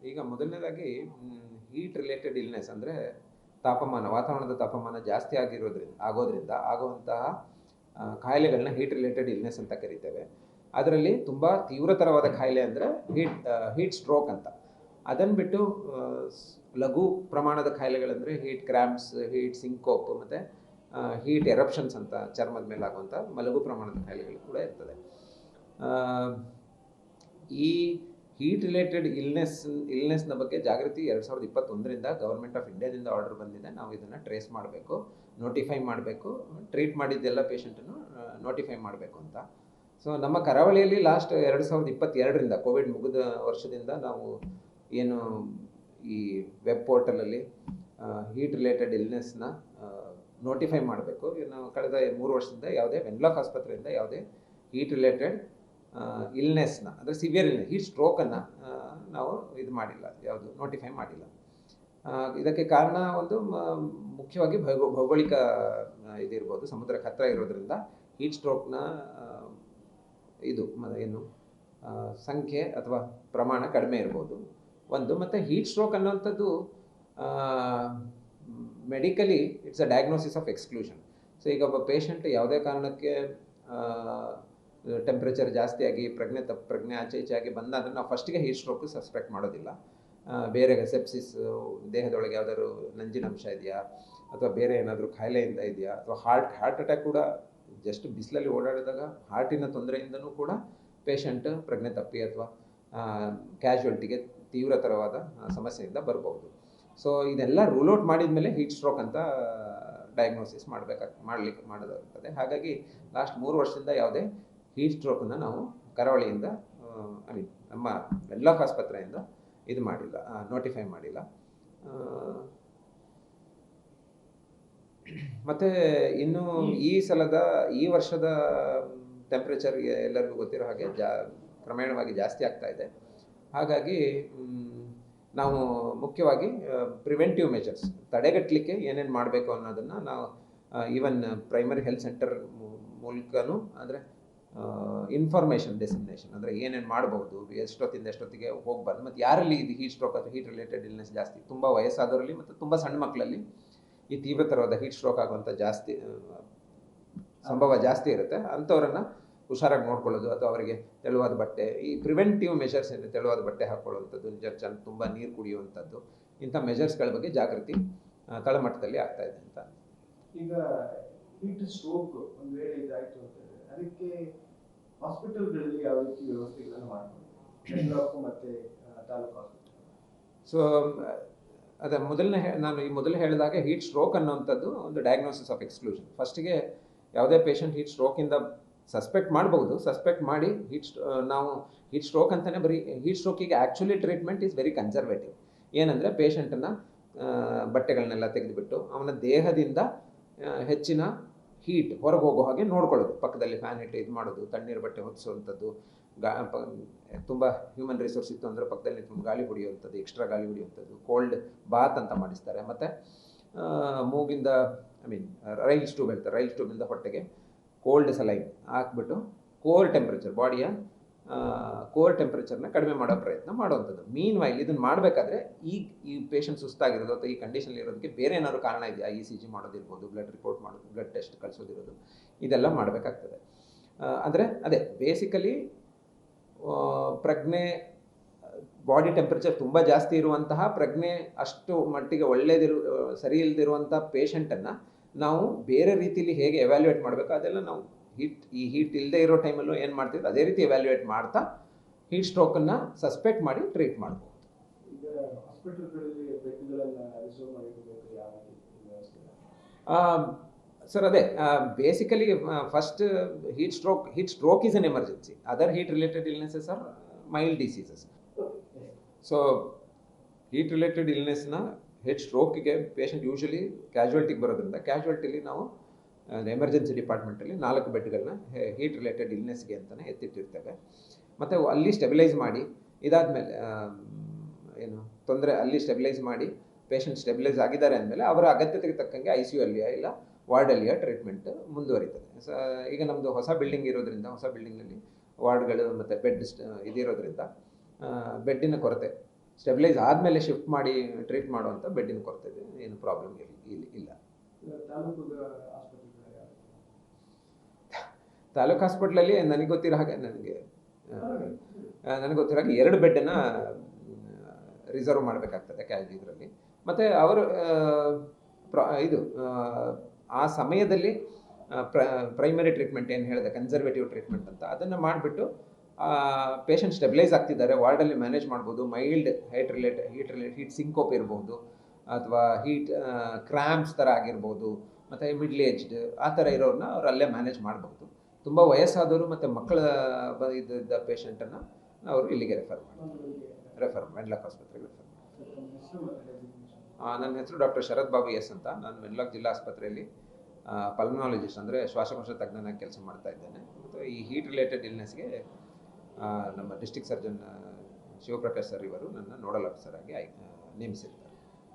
ಈಗ ಮೊದಲನೇದಾಗಿ heat related illness ಅಂದರೆ ವಾತಾವರಣದ ತಾಪಮಾನ ಜಾಸ್ತಿ ಆಗೋದ್ರಿಂದ ಆಗುವಂತಹ ಕಾಯಿಲೆಗಳನ್ನ ಹೀಟ್ ರಿಲೇಟೆಡ್ ಇಲ್ನೆಸ್ ಅಂತ ಕರಿತೇವೆ. ಅದರಲ್ಲಿ ತುಂಬ ತೀವ್ರತರವಾದ ಕಾಯಿಲೆ ಅಂದರೆ ಹೀಟ್ ಸ್ಟ್ರೋಕ್ ಅಂತ. ಅದನ್ನು ಬಿಟ್ಟು ಲಘು ಪ್ರಮಾಣದ ಕಾಯಿಲೆಗಳಂದರೆ ಹೀಟ್ ಕ್ರ್ಯಾಂಪ್ಸ್, ಹೀಟ್ ಸಿಂಕೋಪ್ ಮತ್ತು ಹೀಟ್ ಎರಪ್ಷನ್ಸ್ ಅಂತ ಚರ್ಮದ ಮೇಲೆ ಆಗುವಂಥ ಲಘು ಪ್ರಮಾಣದ ಕಾಯಿಲೆಗಳು ಕೂಡ ಇರ್ತದೆ. ಈ ಹೀಟ್ ರಿಲೇಟೆಡ್ ಇಲ್ನೆಸ್ನ ಬಗ್ಗೆ ಜಾಗೃತಿ 2021ರಿಂದ ಗೌರ್ಮೆಂಟ್ ಆಫ್ ಇಂಡಿಯಾದಿಂದ ಆರ್ಡರ್ ಬಂದಿದೆ. ನಾವು ಇದನ್ನು ಟ್ರೇಸ್ ಮಾಡಬೇಕು, ನೋಟಿಫೈ ಮಾಡಬೇಕು, ಟ್ರೀಟ್ ಮಾಡಿದ್ದೆಲ್ಲ ಪೇಷಂಟನ್ನು ನೋಟಿಫೈ ಮಾಡಬೇಕು ಅಂತ. ಸೊ ನಮ್ಮ ಕರಾವಳಿಯಲ್ಲಿ ಲಾಸ್ಟ್ 2022ರಿಂದ ಕೋವಿಡ್ ಮುಗಿದ ವರ್ಷದಿಂದ ನಾವು ಏನು ಈ ವೆಬ್ ಪೋರ್ಟಲಲ್ಲಿ ಹೀಟ್ ರಿಲೇಟೆಡ್ ಇಲ್ನೆಸ್ನ ನೋಟಿಫೈ ಮಾಡಬೇಕು. ನಾವು ಕಳೆದ 3 ವರ್ಷದಿಂದ ಯಾವುದೇ ವೆನ್ಲಾಕ್ ಆಸ್ಪತ್ರೆಯಿಂದ ಯಾವುದೇ ಹೀಟ್ ರಿಲೇಟೆಡ್ ಇಲ್ನೆಸ್ನ ಅಂದರೆ ಸಿವಿಯರ್ ಇಲ್ನೆಸ್ ಹೀಟ್ ಸ್ಟ್ರೋಕನ್ನು ನಾವು ಇದು ಮಾಡಿಲ್ಲ, ಯಾವುದು ನೋಟಿಫೈ ಮಾಡಿಲ್ಲ. ಇದಕ್ಕೆ ಕಾರಣ ಒಂದು ಮುಖ್ಯವಾಗಿ ಭೌಗೋಳಿಕ ಇದಿರ್ಬೋದು, ಸಮುದ್ರಕ್ಕೆ ಹತ್ತಿರ ಇರೋದ್ರಿಂದ ಹೀಟ್ ಸ್ಟ್ರೋಕ್ನ ಏನು ಸಂಖ್ಯೆ ಅಥವಾ ಪ್ರಮಾಣ ಕಡಿಮೆ ಇರ್ಬೋದು ಒಂದು. ಮತ್ತು ಹೀಟ್ ಸ್ಟ್ರೋಕ್ ಅನ್ನೋವಂಥದ್ದು medically it's a diagnosis of exclusion. So ಈಗ ಒಬ್ಬ ಪೇಷಂಟ್ ಯಾವುದೇ ಕಾರಣಕ್ಕೆ ಟೆಂಪ್ರೇಚರ್ ಜಾಸ್ತಿಯಾಗಿ ಪ್ರಜ್ಞೆ ಆಚೆ ಈಚೆ ಆಗಿ ಬಂದಾದರೆ ನಾವು ಫಸ್ಟಿಗೆ ಹೀಟ್ ಸ್ಟ್ರೋಕ್ ಸಸ್ಪೆಕ್ಟ್ ಮಾಡೋದಿಲ್ಲ. ಬೇರೆ ಸೆಪ್ಸಿಸ್, ದೇಹದೊಳಗೆ ಯಾವ್ದಾದ್ರು ನಂಜಿನಂಶ ಇದೆಯಾ ಅಥವಾ ಬೇರೆ ಏನಾದರೂ ಕಾಯಿಲೆಯಿಂದ ಇದೆಯಾ ಅಥವಾ ಹಾರ್ಟ್ ಅಟ್ಯಾಕ್ ಕೂಡ ಜಸ್ಟ್ ಬಿಸಿಲಲ್ಲಿ ಓಡಾಡಿದಾಗ ಹಾರ್ಟಿನ ತೊಂದರೆಯಿಂದನೂ ಕೂಡ ಪೇಷಂಟ್ ಪ್ರಜ್ಞೆ ತಪ್ಪಿ ಅಥವಾ ಕ್ಯಾಶುವಲ್ಟಿಗೆ ತೀವ್ರತರವಾದ ಸಮಸ್ಯೆಯಿಂದ ಬರ್ಬೋದು. ಸೊ ಇದೆಲ್ಲ ರೂಲ್ ಔಟ್ ಮಾಡಿದ ಮೇಲೆ ಹೀಟ್ ಸ್ಟ್ರೋಕ್ ಅಂತ ಡಯಾಗ್ನೋಸಿಸ್ ಮಾಡೋದಾಗ್ತದೆ. ಹಾಗಾಗಿ ಲಾಸ್ಟ್ 3 ವರ್ಷದಿಂದ ಯಾವುದೇ ಹೀಟ್ ಸ್ಟ್ರೋಕನ್ನು ನಾವು ಕರಾವಳಿಯಿಂದ ನಮ್ಮ ವೆನ್ಲಾಕ್ ಆಸ್ಪತ್ರೆಯಿಂದ ಇದು ಮಾಡಿಲ್ಲ, ನೋಟಿಫೈ ಮಾಡಿಲ್ಲ. ಮತ್ತು ಇನ್ನು ಈ ವರ್ಷದ ಟೆಂಪ್ರೇಚರ್ ಎಲ್ಲರಿಗೂ ಗೊತ್ತಿರೋ ಹಾಗೆ ಕ್ರಮೇಣವಾಗಿ ಜಾಸ್ತಿ ಆಗ್ತಾ ಇದೆ. ಹಾಗಾಗಿ ನಾವು ಮುಖ್ಯವಾಗಿ ಪ್ರಿವೆಂಟಿವ್ ಮೆಜರ್ಸ್ ತಡೆಗಟ್ಟಲಿಕ್ಕೆ ಏನೇನು ಮಾಡಬೇಕು ಅನ್ನೋದನ್ನು ನಾವು ಈವನ್ ಪ್ರೈಮರಿ ಹೆಲ್ತ್ ಸೆಂಟರ್ ಮೂಲಕನೂ ಅಂದರೆ ಇನ್ಫಾರ್ಮೇಷನ್ ಡಿಸಿಮಿನೇಷನ್ ಅಂದರೆ ಏನೇನು ಮಾಡಬಹುದು, ಎಷ್ಟೊತ್ತಿಂದ ಎಷ್ಟೊತ್ತಿಗೆ ಹೋಗಿ ಬಂದು, ಮತ್ತು ಯಾರಲ್ಲಿ ಇದು ಹೀಟ್ ಸ್ಟ್ರೋಕ್ ಅಥವಾ ಹೀಟ್ ರಿಲೇಟೆಡ್ ಇಲ್ನೆಸ್ ಜಾಸ್ತಿ ತುಂಬ ವಯಸ್ಸಾದವರಲ್ಲಿ ಮತ್ತು ತುಂಬ ಸಣ್ಣ ಮಕ್ಕಳಲ್ಲಿ ಈ ತೀವ್ರತರವಾದ ಹೀಟ್ ಸ್ಟ್ರೋಕ್ ಆಗುವಂಥ ಸಂಭವ ಜಾಸ್ತಿ ಇರುತ್ತೆ. ಅಂಥವ್ರನ್ನು ಹುಷಾರಾಗಿ ನೋಡ್ಕೊಳ್ಳೋದು ಅಥವಾ ಅವರಿಗೆ ತೆಳುವಾದ ಬಟ್ಟೆ, ಈ ಪ್ರಿವೆಂಟಿವ್ ಮೆಷರ್ಸ್ ಏನು, ತೆಳುವಾದ ಬಟ್ಟೆ ಹಾಕ್ಕೊಳ್ಳುವಂಥದ್ದು, ತುಂಬ ನೀರು ಕುಡಿಯುವಂಥದ್ದು, ಇಂಥ ಮೆಷರ್ಸ್ಗಳ ಬಗ್ಗೆ ಜಾಗೃತಿ ತಳಮಟ್ಟದಲ್ಲಿ ಆಗ್ತಾ ಇದೆ ಅಂತ. ಈಗ ಹೀಟ್ ಸ್ಟ್ರೋಕ್ ಒಂದು ವೇಳೆ ಇದಾಯಿತು ಅಂತಂದರೆ ಅದಕ್ಕೆ ಹಾಸ್ಪಿಟಲ್ಗಳಲ್ಲಿ ಯಾವ ರೀತಿ ವ್ಯವಸ್ಥೆಗಳನ್ನು ಮಾಡ್ಕೊಂಡು ಮತ್ತು ತಾಲೂಕು ಹಾಸ್ಪಿಟಲ್? ಸೊ ಅದೇ ನಾನು ಮೊದಲು ಹೇಳಿದಾಗ ಹೀಟ್ ಸ್ಟ್ರೋಕ್ ಅನ್ನೋವಂಥದ್ದು ಒಂದು ಡಯಾಗ್ನೋಸಿಸ್ ಆಫ್ ಎಕ್ಸ್ಕ್ಲೂಷನ್. ಫಸ್ಟಿಗೆ ಯಾವುದೇ ಪೇಷಂಟ್ ಹೀಟ್ ಸ್ಟ್ರೋಕಿಂದ ಸಸ್ಪೆಕ್ಟ್ ಮಾಡಬಹುದು. ಸಸ್ಪೆಕ್ಟ್ ಮಾಡಿ ನಾವು ಹೀಟ್ ಸ್ಟ್ರೋಕ್ ಅಂತಲೇ ಬರೀ ಹೀಟ್ ಸ್ಟ್ರೋಕಿಗೆ actually treatment is very conservative. ಏನಂದರೆ ಪೇಷಂಟನ್ನು ಬಟ್ಟೆಗಳನ್ನೆಲ್ಲ ತೆಗೆದುಬಿಟ್ಟು ಅವನ ದೇಹದಿಂದ ಹೆಚ್ಚಿನ ಹೀಟ್ ಹೊರಗೆ ಹೋಗೋ ಹಾಗೆ ನೋಡ್ಕೊಳ್ಳೋದು, ಪಕ್ಕದಲ್ಲಿ ಫ್ಯಾನ್ ಇಟ್ಟು ಇದು ಮಾಡೋದು, ತಣ್ಣೀರು ಬಟ್ಟೆ ಹೊದಿಸುವಂಥದ್ದು, ತುಂಬ ಹ್ಯೂಮನ್ ರಿಸೋರ್ಸ್ ಇತ್ತು ಅಂದರೆ ಪಕ್ಕದಲ್ಲಿ ತುಂಬ ಗಾಳಿ ಹೊಡೆಯುವಂಥದ್ದು, ಎಕ್ಸ್ಟ್ರಾ ಗಾಳಿ ಹೊಡೆಯುವಂಥದ್ದು, ಕೋಲ್ಡ್ ಬಾತ್ ಅಂತ ಮಾಡಿಸ್ತಾರೆ. ಮತ್ತು ಮೂಗಿಂದ ರೈಲ್ಸ್ ಟ್ಯೂಬಿಂದ ಹೊಟ್ಟೆಗೆ ಕೋಲ್ಡ್ ಸಲೈನ್ ಹಾಕ್ಬಿಟ್ಟು ಬಾಡಿಯ ಕೋರ್ ಟೆಂಪ್ರೇಚರ್ನ ಕಡಿಮೆ ಮಾಡೋ ಪ್ರಯತ್ನ ಮಾಡುವಂಥದ್ದು. ಮೀನ್ ವೈಲ್ ಇದನ್ನು ಮಾಡಬೇಕಾದ್ರೆ ಈ ಪೇಷಂಟ್ ಸುಸ್ತಾಗಿರೋದು ಅಥವಾ ಈ ಕಂಡೀಷನ್ ಇರೋದಕ್ಕೆ ಬೇರೆ ಏನಾದ್ರು ಕಾರಣ ಇದೆಯಾ, ECG ಮಾಡೋದಿರ್ಬೋದು, ಬ್ಲಡ್ ರಿಪೋರ್ಟ್ ಮಾಡೋದು, ಬ್ಲಡ್ ಟೆಸ್ಟ್ ಕಳಿಸೋದಿರೋದು, ಇದೆಲ್ಲ ಮಾಡಬೇಕಾಗ್ತದೆ. ಅಂದರೆ ಅದೇ ಬೇಸಿಕಲಿ ಬಾಡಿ ಟೆಂಪ್ರೇಚರ್ ತುಂಬ ಜಾಸ್ತಿ ಇರುವಂತಹ ಪ್ರಜ್ಞೆ ಅಷ್ಟು ಮಟ್ಟಿಗೆ ಸರಿ ಇಲ್ಲದಿರುವಂಥ ಪೇಷಂಟನ್ನು ನಾವು ಬೇರೆ ರೀತಿಯಲ್ಲಿ ಹೇಗೆ ಎವ್ಯಾಲ್ಯೂಯೇಟ್ ಮಾಡಬೇಕು ಅದೆಲ್ಲ ನಾವು ಹೀಟ್ ಇಲ್ಲದೆ ಇರೋ ಟೈಮಲ್ಲೂ ಏನು ಮಾಡ್ತೀವಿ ಅದೇ ರೀತಿ ಎವ್ಯಾಲ್ಯೂಯೇಟ್ ಮಾಡ್ತಾ ಹೀಟ್ ಸ್ಟ್ರೋಕನ್ನು ಸಸ್ಪೆಕ್ಟ್ ಮಾಡಿ ಟ್ರೀಟ್ ಮಾಡ್ಬೋದು. ಈಗ ಹಾಸ್ಪಿಟಲ್ಗಳಲ್ಲಿ ಬೆಡ್ಗಳನ್ನು ರಿಸರ್ವ್ ಮಾಡಿರಬೇಕು ಯಾವ ವ್ಯವಸ್ಥೆ? ಸರ್ ಅದೇ basically first heat stroke is an emergency. Other heat related illnesses are mild diseases. So heat related ಇಲ್ನೆಸ್ನ ಸ್ಟ್ರೋಕಿಗೆ ಪೇಷಂಟ್ ಯೂಶಲಿ ಕ್ಯಾಶುವಲ್ಟಿಗೆ ಬರೋದ್ರಿಂದ ಕ್ಯಾಶುವಲ್ಟಿಲಿ ನಾವು ಎಮರ್ಜೆನ್ಸಿ ಡಿಪಾರ್ಟ್ಮೆಂಟಲ್ಲಿ 4 ಬೆಡ್ಗಳನ್ನ ಹೀಟ್ ರಿಲೇಟೆಡ್ ಇಲ್ನೆಸ್ಗೆ ಅಂತಲೇ ಎತ್ತಿಟ್ಟಿರ್ತೇವೆ. ಮತ್ತು ಅಲ್ಲಿ ಸ್ಟೆಬಿಲೈಸ್ ಮಾಡಿ ಇದಾದಮೇಲೆ ಅಲ್ಲಿ ಸ್ಟೆಬಿಲೈಸ್ ಮಾಡಿ ಪೇಷಂಟ್ ಸ್ಟೆಬಿಲೈಸ್ ಆಗಿದ್ದಾರೆ ಅಂದಮೇಲೆ ಅವರ ಅಗತ್ಯತೆಗೆ ತಕ್ಕಂಗೆ ICU ಅಲ್ಲಿಯ ಇಲ್ಲ ವಾರ್ಡಲ್ಲಿಯ ಟ್ರೀಟ್ಮೆಂಟ್ ಮುಂದುವರಿತದೆ. ಈಗ ನಮ್ಮದು ಹೊಸ ಬಿಲ್ಡಿಂಗ್ ಇರೋದ್ರಿಂದ ಹೊಸ ಬಿಲ್ಡಿಂಗಲ್ಲಿ ವಾರ್ಡ್ಗಳು ಮತ್ತು ಬೆಡ್ ಇದಿರೋದ್ರಿಂದ ಬೆಡ್ಡಿನ ಕೊರತೆ ಸ್ಟೆಬಿಲೈಸ್ ಆದಮೇಲೆ ಶಿಫ್ಟ್ ಮಾಡಿ ಟ್ರೀಟ್ ಮಾಡುವಂಥ ಬೆಡ್ಡಿನ ಕೊರತೆ ಇದೆ, ಏನು ಪ್ರಾಬ್ಲಮ್ ಇಲ್ಲ. ತಾಲೂಕು ಆಸ್ಪತ್ರೆಗಳು ಯಾವ್ದು? ತಾಲೂಕು ಹಾಸ್ಪಿಟ್ಲಲ್ಲಿ ನನಗೆ ಗೊತ್ತಿರೋ ಹಾಗೆ ನನಗೆ ಗೊತ್ತಿರೋ ಹಾಗೆ 2 ಬೆಡ್ಡನ್ನು ರಿಸರ್ವ್ ಮಾಡಬೇಕಾಗ್ತದೆ ಇದರಲ್ಲಿ. ಮತ್ತು ಅವರು ಇದು ಆ ಸಮಯದಲ್ಲಿ ಪ್ರೈಮರಿ ಟ್ರೀಟ್ಮೆಂಟ್ ಏನು ಹೇಳಿದೆ, ಕನ್ಸರ್ವೇಟಿವ್ ಟ್ರೀಟ್ಮೆಂಟ್ ಅಂತ, ಅದನ್ನು ಮಾಡಿಬಿಟ್ಟು ಪೇಷಂಟ್ ಸ್ಟೆಬಿಲೈಸ್ ಆಗ್ತಿದ್ದಾರೆ, ವಾರ್ಡಲ್ಲಿ ಮ್ಯಾನೇಜ್ ಮಾಡ್ಬೋದು. ಮೈಲ್ಡ್ ಹೀಟ್ ಸಿಂಕೋಪ್ ಇರ್ಬೋದು, ಅಥವಾ ಕ್ರ್ಯಾಂಪ್ಸ್ ಥರ ಆಗಿರ್ಬೋದು, ಮತ್ತು ಮಿಡ್ಲ್ ಏಜ್ಡ್ ಆ ಥರ ಇರೋರನ್ನ ಅವ್ರು ಅಲ್ಲೇ ಮ್ಯಾನೇಜ್ ಮಾಡ್ಬೋದು. ತುಂಬ ವಯಸ್ಸಾದವರು ಮತ್ತು ಮಕ್ಕಳ ಇದ್ದ ಪೇಷಂಟನ್ನು ಅವರು ಇಲ್ಲಿಗೆ ವೆನ್ಲಾಕ್ ಆಸ್ಪತ್ರೆಗೆ ರೆಫರ್ ಮಾಡಿ. ನನ್ನ ಹೆಸರು ಡಾಕ್ಟರ್ ಶರತ್ ಬಾಬು ಎಸ್ ಅಂತ. ನಾನು ವೆನ್ಲಾಕ್ ಜಿಲ್ಲಾ ಆಸ್ಪತ್ರೆಯಲ್ಲಿ ಪಲ್ಮನಾಲಜಿಸ್ಟ್ ಅಂದರೆ ಶ್ವಾಸಕೋಶ ತಜ್ಞನಾಗಿ ಕೆಲಸ ಮಾಡ್ತಾ ಇದ್ದೇನೆ. ಮತ್ತು ಈ ಹೀಟ್ ರಿಲೇಟೆಡ್ ಇಲ್ನೆಸ್ಗೆ ನಮ್ಮ ಡಿಸ್ಟ್ರಿಕ್ಟ್ ಸರ್ಜನ್ ಶಿವಪ್ರಕಾಶ್ ಸರ್ ಇವರು ನನ್ನ ನೋಡಲ್ ಆಫೀಸರ್ ಆಗಿ ನೇಮಿಸಿರ್ತಾರೆ.